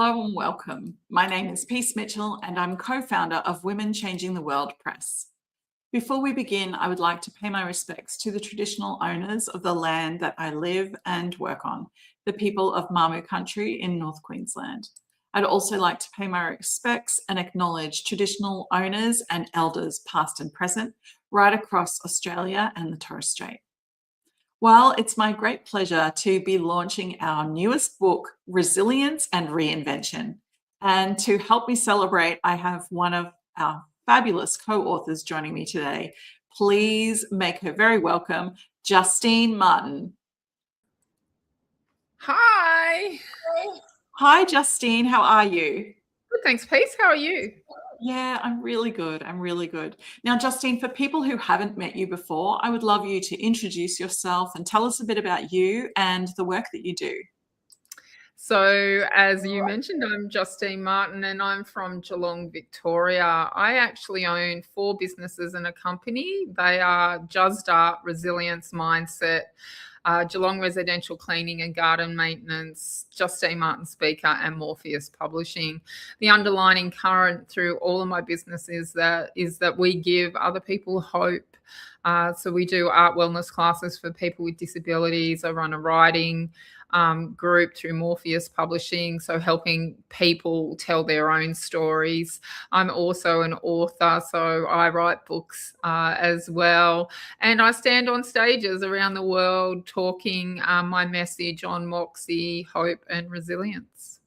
Hello and welcome. My name is Peace Mitchell and I'm co-founder of Women Changing the World Press. Before we begin, I would like to pay my respects to the traditional owners of the land that I live and work on, the people of Mamu country in North Queensland. I'd also like to pay my respects and acknowledge traditional owners and elders past and present right across Australia and the Torres Strait. Well, it's my great pleasure to be launching our newest book, Resilience and Reinvention. And to help me celebrate, I have one of our fabulous co-authors joining me today. Please make her very welcome, Justine Martin. Hi. Hi, Justine. How are you? Good, thanks, Peace. How are you? Yeah, I'm really good. Now, Justine, for people who haven't met you before, I would love you to introduce yourself and tell us a bit about you and the work that you do. So, as you mentioned, I'm Justine Martin and I'm from Geelong, Victoria. I actually own 4 businesses and a company. They are Just Art, Resilience Mindset, Geelong Residential Cleaning and Garden Maintenance, Justine Martin Speaker, and Morpheus Publishing. The underlining current through all of my businesses is that we give other people hope. So we do art wellness classes for people with disabilities. I run a writing group through Morpheus Publishing, so helping people tell their own stories. I'm also an author, so I write books as well. And I stand on stages around the world talking my message on moxie, hope, and resilience.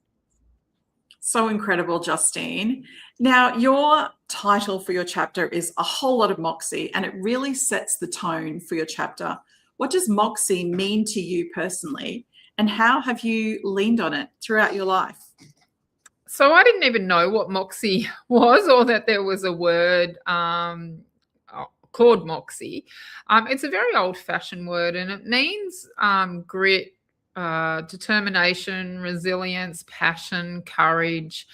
So incredible, Justine. Now, your title for your chapter is A Whole Lot of Moxie, and it really sets the tone for your chapter. What does moxie mean to you personally, and how have you leaned on it throughout your life? So I didn't even know what moxie was, or that there was a word called moxie. It's a very old-fashioned word, and it means grit, determination, resilience, passion, courage.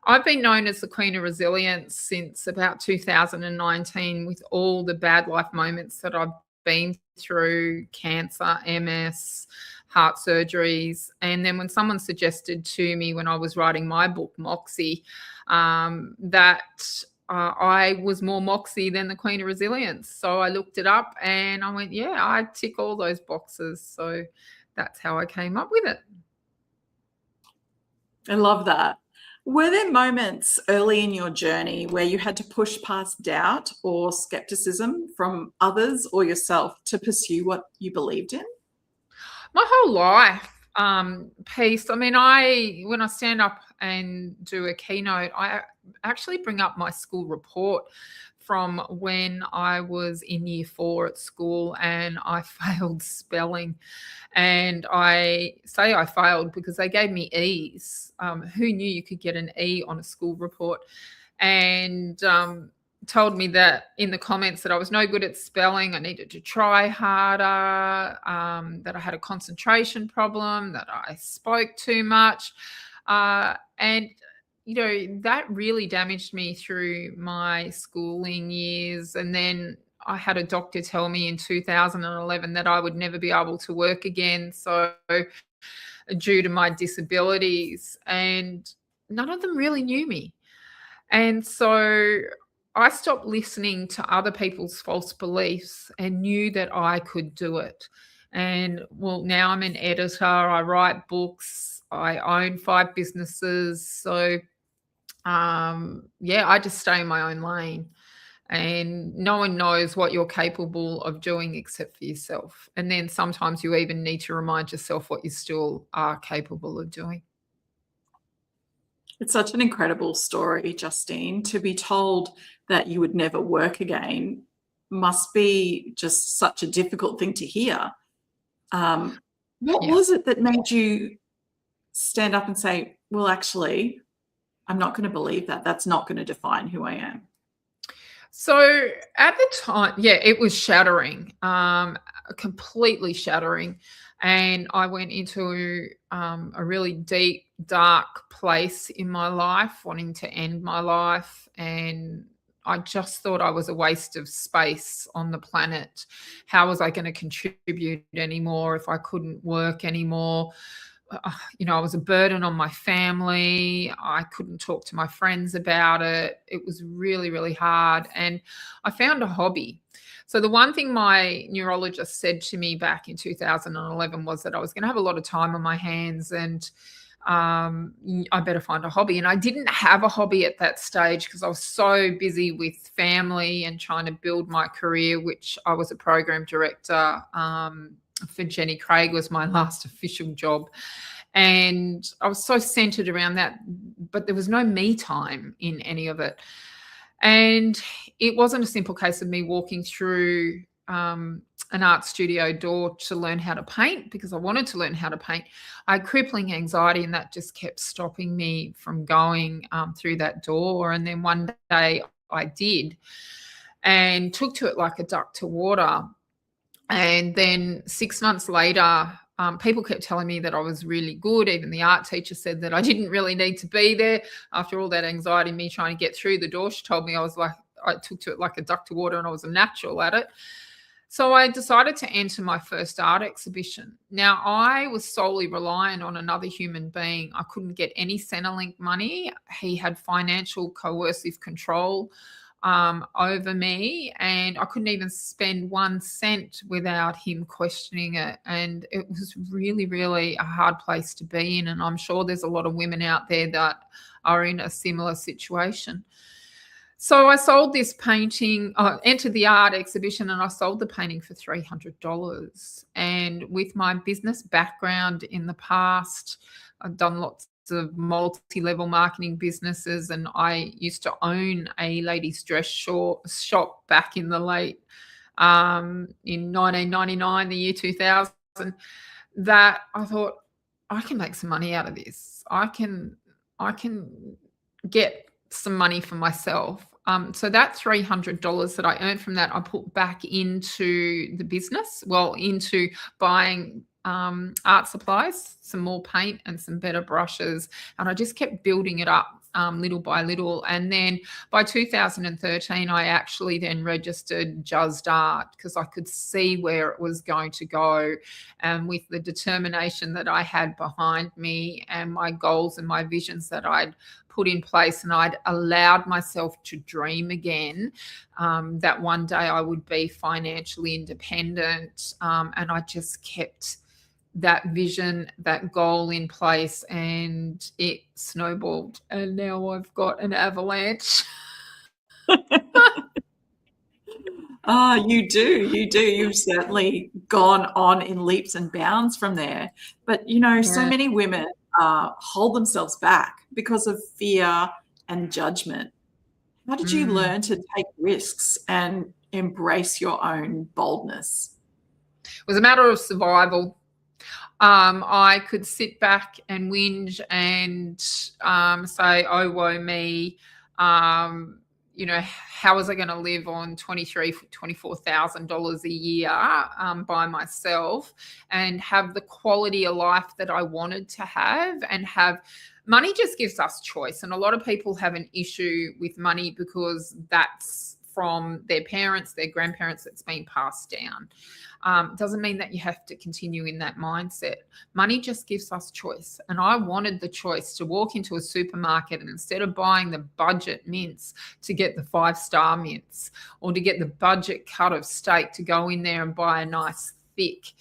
I've been known as the Queen of Resilience since about 2019, with all the bad life moments that I've been through: cancer, MS, heart surgeries. And then when someone suggested to me when I was writing my book, Moxie, that I was more moxie than the Queen of Resilience. So I looked it up and I went, yeah, I tick all those boxes. So that's how I came up with it. I love that. Were there moments early in your journey where you had to push past doubt or skepticism from others or yourself to pursue what you believed in? My whole life, Peace. I mean, when I stand up and do a keynote, I actually bring up my school report from when I was in year 4 at school and I failed spelling. And I say I failed because they gave me E's. Who knew you could get an E on a school report? And told me that in the comments that I was no good at spelling, I needed to try harder, that I had a concentration problem, that I spoke too much. And that really damaged me through my schooling years. And then I had a doctor tell me in 2011 that I would never be able to work again, so due to my disabilities, and none of them really knew me. And so I stopped listening to other people's false beliefs and knew that I could do it. And well, now I'm an editor, I write books, I own 5 businesses. So I just stay in my own lane, and no one knows what you're capable of doing except for yourself. And then sometimes you even need to remind yourself what you still are capable of doing. It's such an incredible story, Justine. To be told that you would never work again must be just such a difficult thing to hear. What was it that made you stand up and say, well, actually, I'm not going to believe that. That's not going to define who I am? So at the time, it was shattering, completely shattering. And I went into a really deep, dark place in my life, wanting to end my life. And I just thought I was a waste of space on the planet. How was I going to contribute anymore if I couldn't work anymore? I was a burden on my family. I couldn't talk to my friends about it. It was really, really hard. And I found a hobby. So the one thing my neurologist said to me back in 2011 was that I was going to have a lot of time on my hands, and I better find a hobby. And I didn't have a hobby at that stage because I was so busy with family and trying to build my career, which I was a program director for Jenny Craig, was my last official job. And I was so centered around that, but there was no me time in any of it. And it wasn't a simple case of me walking through an art studio door to learn how to paint, because I wanted to learn how to paint. I had crippling anxiety, and that just kept stopping me from going through that door. And then one day I did, and took to it like a duck to water. And then 6 months later, people kept telling me that I was really good. Even the art teacher said that I didn't really need to be there. After all that anxiety, me trying to get through the door, she told me I took to it like a duck to water, and I was a natural at it. So I decided to enter my first art exhibition. Now, I was solely reliant on another human being. I couldn't get any Centrelink money. He had financial coercive control over me, and I couldn't even spend 1 cent without him questioning it. And it was really, really a hard place to be in. And I'm sure there's a lot of women out there that are in a similar situation. So I sold this painting, entered the art exhibition, and I sold the painting for $300. And with my business background in the past, I've done lots of multi-level marketing businesses, and I used to own a ladies' dress shop back in the late in 1999, the year 2000, that I thought, I can make some money out of this. I can get some money for myself. So that $300 that I earned from that, I put back into the business, into buying art supplies, some more paint and some better brushes. And I just kept building it up little by little. And then by 2013, I actually then registered Just Art, because I could see where it was going to go. And with the determination that I had behind me and my goals and my visions that I'd put in place, and I'd allowed myself to dream again, that one day I would be financially independent. And I just kept that vision, that goal in place, and it snowballed. And now I've got an avalanche. Oh, you do. You've certainly gone on in leaps and bounds from there. But, so many women hold themselves back because of fear and judgment. How did you learn to take risks and embrace your own boldness? It was a matter of survival. I could sit back and whinge and say, oh, woe me. How was I going to live on $24,000 a year by myself and have the quality of life that I wanted to have? And money just gives us choice. And a lot of people have an issue with money because that's from their parents, their grandparents, that's been passed down. Doesn't mean that you have to continue in that mindset. Money just gives us choice. And I wanted the choice to walk into a supermarket, and instead of buying the budget mince, to get the 5-star mince, or to get the budget cut of steak, to go in there and buy a nice, thick,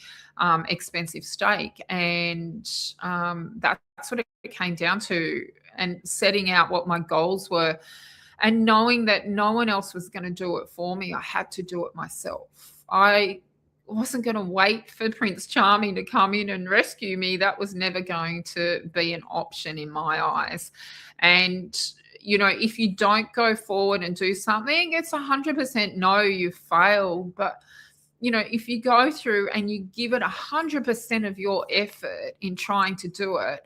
expensive steak. And that's what it came down to, and setting out what my goals were. And knowing that no one else was going to do it for me, I had to do it myself. I wasn't going to wait for Prince Charming to come in and rescue me. That was never going to be an option in my eyes. And, if you don't go forward and do something, it's 100% no, you failed. But, if you go through and you give it 100% of your effort in trying to do it,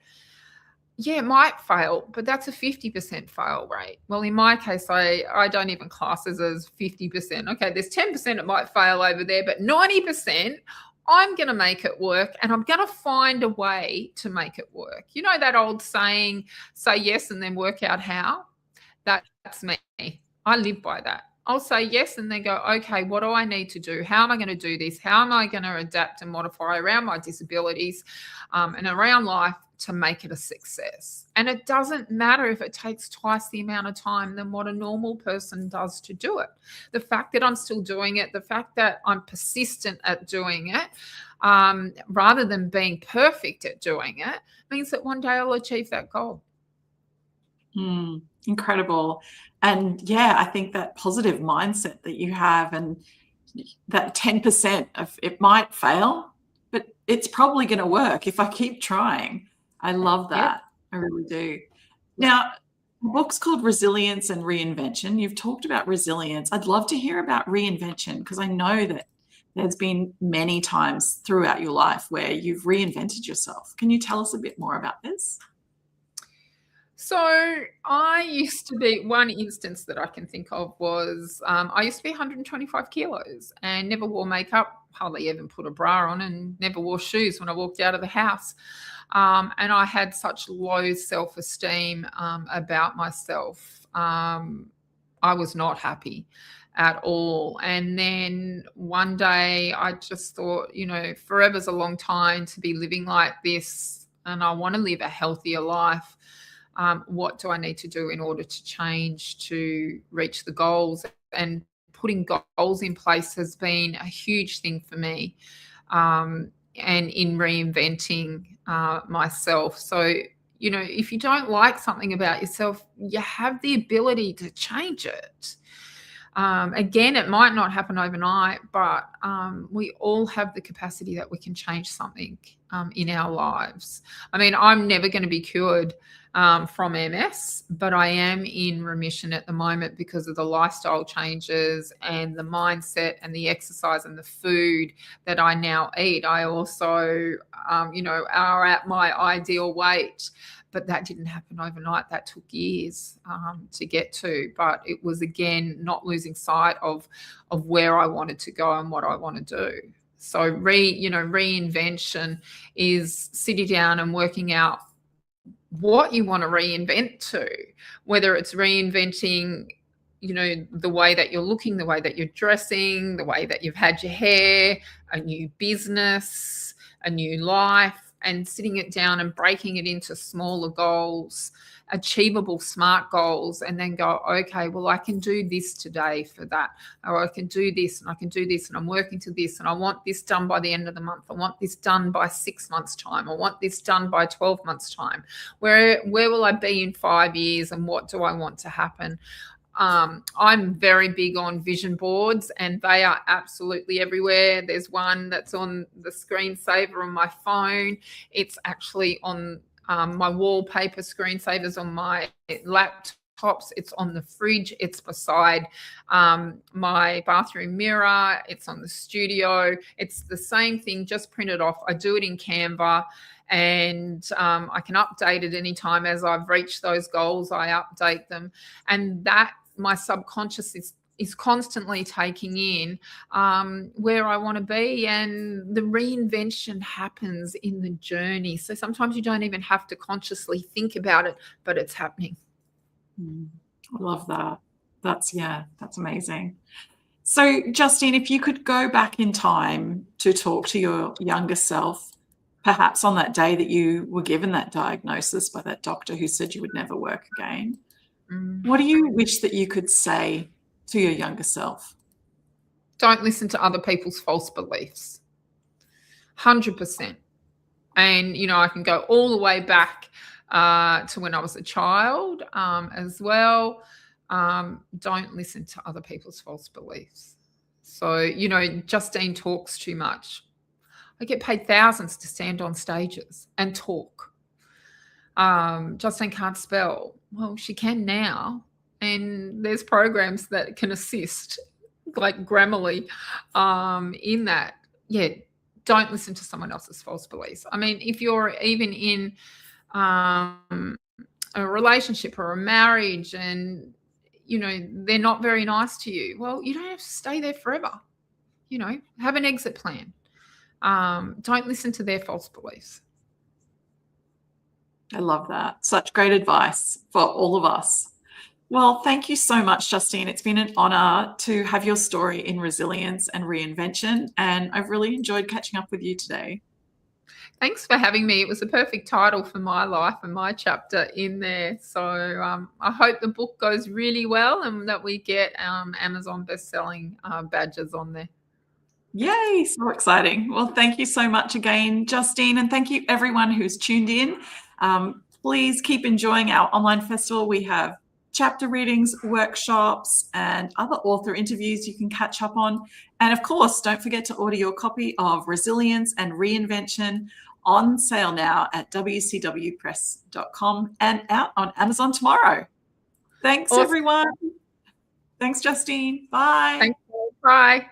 yeah, it might fail, but that's a 50% fail rate. Well, in my case, I don't even class it as 50%. Okay, there's 10% it might fail over there, but 90%, I'm going to make it work, and I'm going to find a way to make it work. You know that old saying, say yes and then work out how? That's me. I live by that. I'll say yes and then go, okay, what do I need to do? How am I going to do this? How am I going to adapt and modify around my disabilities and around life to make it a success? And it doesn't matter if it takes twice the amount of time than what a normal person does to do it. The fact that I'm still doing it, the fact that I'm persistent at doing it, rather than being perfect at doing it, means that one day I'll achieve that goal. Incredible. And yeah, I think that positive mindset that you have, and that 10% of it might fail, but it's probably going to work if I keep trying. I love that. I really do. Now, the book's called Resilience and Reinvention. You've talked about resilience. I'd love to hear about reinvention, because I know that there's been many times throughout your life where you've reinvented yourself. Can you tell us a bit more about this? So I used to be, one instance that I can think of was I used to be 125 kilos and never wore makeup, hardly even put a bra on, and never wore shoes when I walked out of the house. And I had such low self-esteem about myself. I was not happy at all. And then one day I just thought, forever's a long time to be living like this, and I want to live a healthier life. What do I need to do in order to change to reach the goals? And putting goals in place has been a huge thing for me, and in reinventing myself. So, if you don't like something about yourself, you have the ability to change it. Again, it might not happen overnight, but we all have the capacity that we can change something in our lives. I mean, I'm never going to be cured from MS, but I am in remission at the moment because of the lifestyle changes and the mindset and the exercise and the food that I now eat. I also, are at my ideal weight, but that didn't happen overnight. That took years to get to, but it was, again, not losing sight of where I wanted to go and what I want to do. So reinvention is sitting down and working out what you want to reinvent to, whether it's reinventing, the way that you're looking, the way that you're dressing, the way that you've had your hair, a new business, a new life, and sitting it down and breaking it into smaller goals, achievable, smart goals, and then go, okay, well, I can do this today for that, or I can do this and I can do this, and I'm working to this, and I want this done by the end of the month. I want this done by 6 months' time. I want this done by 12 months' time. Where will I be in 5 years, and what do I want to happen? I'm very big on vision boards, and they are absolutely everywhere. There's one that's on the screensaver on my phone. It's actually on my wallpaper screensavers on my laptops. It's on the fridge. It's beside my bathroom mirror. It's on the studio. It's the same thing, just printed off. I do it in Canva, and I can update it anytime. As I've reached those goals, I update them, and that my subconscious is constantly taking in where I want to be, and the reinvention happens in the journey. So sometimes you don't even have to consciously think about it, but it's happening. I love that. That's amazing. So, Justine, if you could go back in time to talk to your younger self, perhaps on that day that you were given that diagnosis by that doctor who said you would never work again, what do you wish that you could say to your younger self? Don't listen to other people's false beliefs. 100%. And, I can go all the way back to when I was a child as well. Don't listen to other people's false beliefs. So, Justine talks too much. I get paid thousands to stand on stages and talk. Justine can't spell. Well, she can now. And there's programs that can assist, like Grammarly, in that. Yeah, don't listen to someone else's false beliefs. I mean, if you're even in a relationship or a marriage and, they're not very nice to you, well, you don't have to stay there forever. Have an exit plan. Don't listen to their false beliefs. I love that. Such great advice for all of us. Well, thank you so much, Justine. It's been an honor to have your story in resilience and reinvention, and I've really enjoyed catching up with you today. Thanks for having me. It was a perfect title for my life and my chapter in there. So I hope the book goes really well and that we get Amazon best-selling badges on there. Yay, so exciting. Well, thank you so much again, Justine, and thank you everyone who's tuned in. Please keep enjoying our online festival. We have chapter readings, workshops, and other author interviews you can catch up on. And of course, don't forget to order your copy of Resilience and Reinvention on sale now at wcwpress.com and out on Amazon tomorrow. Thanks, Awesome. everyone. Thanks, Justine. Bye. Thank you. Bye.